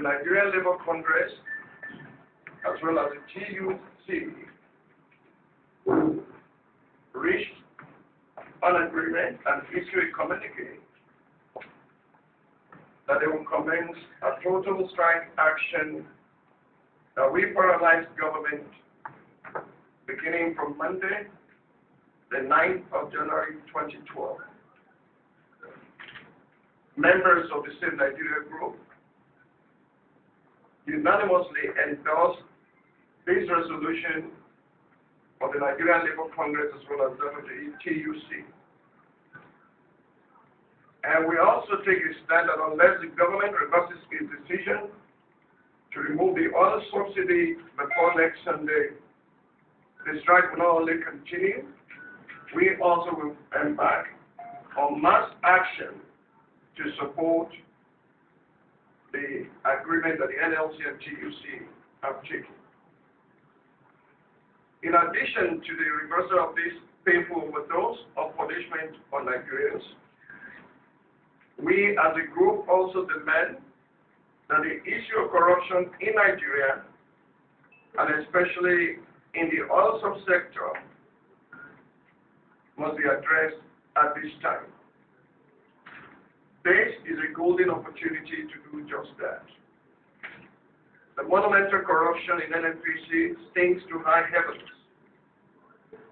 the Nigerian Labour Congress, as well as the TUC, reached an agreement and issued a communique that they will commence a total strike action that we paralyze government beginning from Monday, the 9th of January 2012. Members of the Save Nigeria group unanimously endorsed this resolution of the Nigerian Labour Congress as well as that of the TUC. And we also take a stand that unless the government reverses its decision to remove the oil subsidy before next Sunday, the strike will not only continue, we also will embark on mass action to support the agreement that the NLC and TUC have taken. In addition to the reversal of this painful overdose of punishment on Nigerians, we as a group also demand that the issue of corruption in Nigeria, and especially in the oil subsector, must be addressed at this time. This is a golden opportunity to do just that. The monumental corruption in NNPC stinks to high heavens.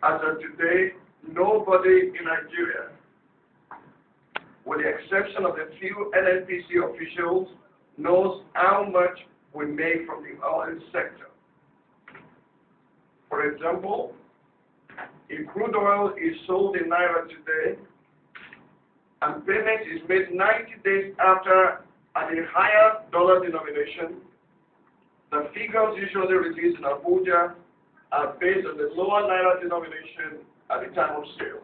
As of today, nobody in Nigeria, with the exception of a few NNPC officials, knows how much we make from the oil sector. For example, if crude oil is sold in Naira today, and payment is made 90 days after at a higher dollar denomination, the figures usually released in Abuja are based on the lower Naira denomination at the time of sale.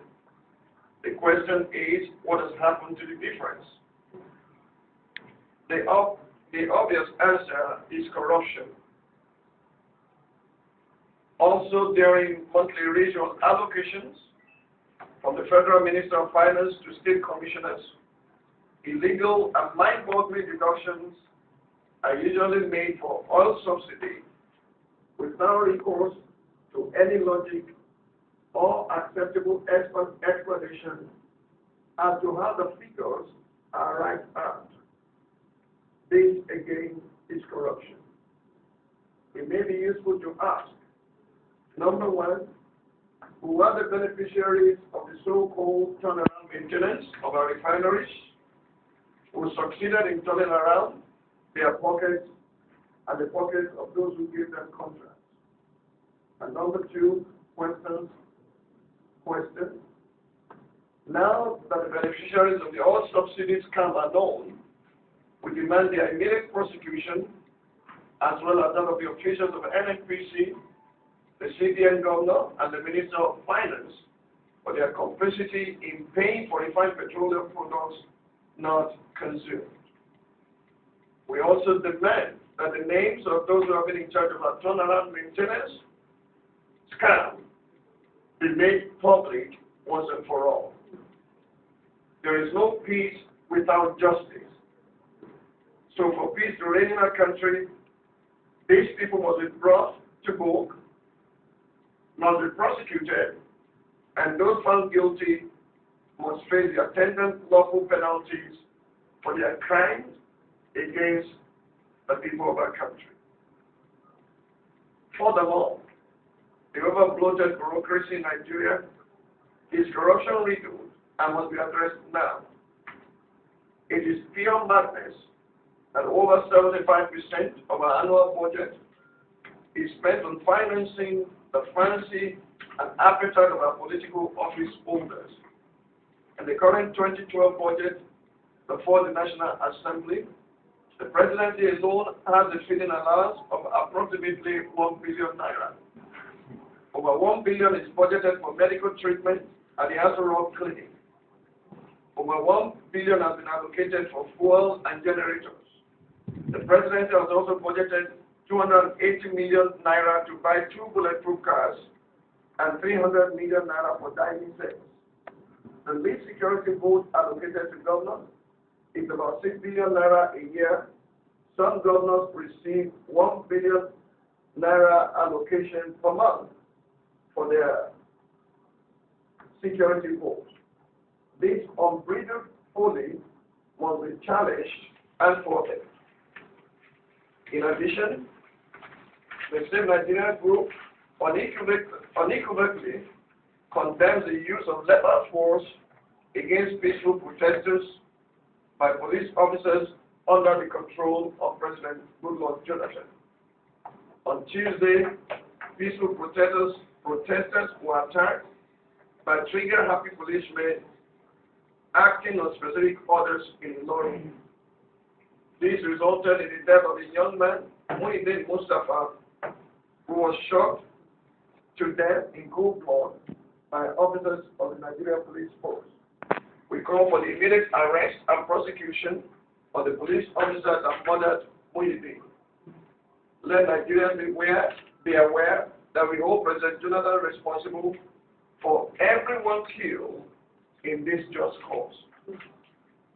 The question is, what has happened to the difference? The obvious answer is corruption. Also, during monthly regional allocations from the Federal Minister of Finance to state commissioners, illegal and mind-boggling deductions are usually made for oil subsidy with no recourse to any logic or acceptable explanation as to how the figures are arrived at. This, again, is corruption. It may be useful to ask, number one, who are the beneficiaries of the so-called turnaround maintenance of our refineries, who succeeded in turning around their pockets and the pockets of those who gave them contracts? And number two, question. Now that the beneficiaries of the oil subsidies scam are known, we demand their immediate prosecution, as well as that of the officials of NNPC, the CBN governor, and the Minister of Finance for their complicity in paying for refined petroleum products not consumed. We also demand that the names of those who have been in charge of our turnaround maintenance scam be made public once and for all. There is no peace without justice. So for peace to reign in our country, these people must be brought to book, must be prosecuted, and those found guilty must face the attendant lawful penalties for their crimes against the people of our country. Furthermore, the over-bloated bureaucracy in Nigeria is corruption-riddled and must be addressed now. It is pure madness that over 75% of our annual budget is spent on financing the fancy and appetite of our political office holders. In the current 2012 budget before the National Assembly, the presidency alone has a feeding allowance of approximately 1 billion naira. Over 1 billion is budgeted for medical treatment at the Aso Rock Clinic. Over 1 billion has been allocated for fuel and generators. The presidency has also budgeted 280 million naira to buy 2 bulletproof cars and 300 million naira for dining sets. The lead security vote allocated to governors is about 6 billion naira a year, some governors receive 1 billion naira allocation per month for their security force. This unbridled folly must be challenged and thwarted. In addition, the same Nigerian group unequivocally condemns the use of lethal force against peaceful protesters by police officers under the control of President Goodluck Jonathan. On Tuesday, peaceful protesters were attacked by trigger-happy policemen acting on specific orders in Ilorin. This resulted in the death of a young man, Muhyiddin Mustafa, who was shot to death in cold blood by officers of the Nigerian Police Force. We call for the immediate arrest and prosecution of the police officers that murdered Muhyiddin. Let Nigerians be aware that we hold President Jonathan responsible for everyone killed in this just cause.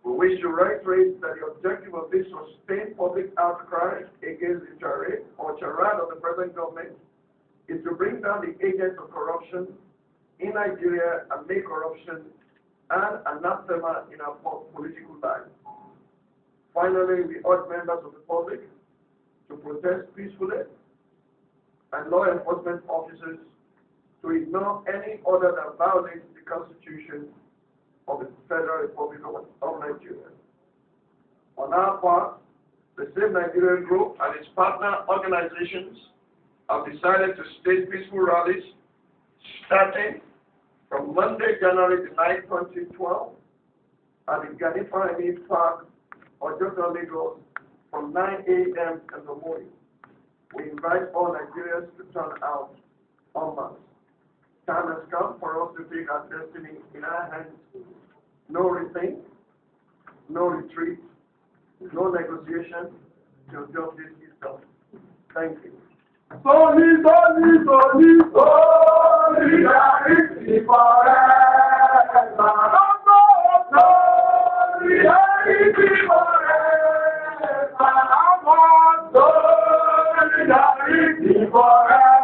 We wish to reiterate that the objective of this sustained public outcry against the charade of the present government is to bring down the agents of corruption in Nigeria and make corruption an anathema in our political life. Finally, we urge members of the public to protest peacefully and law enforcement officers to ignore any order that violates the Constitution of the Federal Republic of Nigeria. On our part, the Save Nigerian Group and its partner organizations have decided to stage peaceful rallies starting from Monday, January the 9th, 2012 at the GANI FAWEHINMI Park, OJOTA, Lagos, from 9 a.m. in the morning. We invite all Nigerians to turn out en masse. Time has come for us to take our destiny in our hands. No rethink, no retreat, no negotiation till justice is done. Thank you. Solidarity forever. Solidarity forever. Solidarity forever.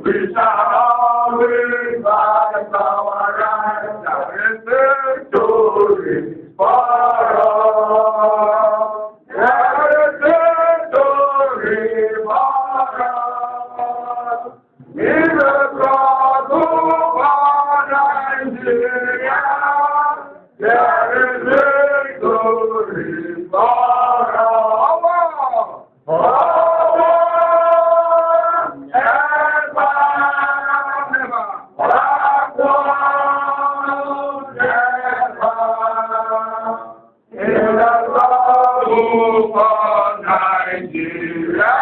We shall always fight our rights and victory for all. There is victory for all. In the struggle for Nigeria, there is victory for all. In the struggle for Nigeria.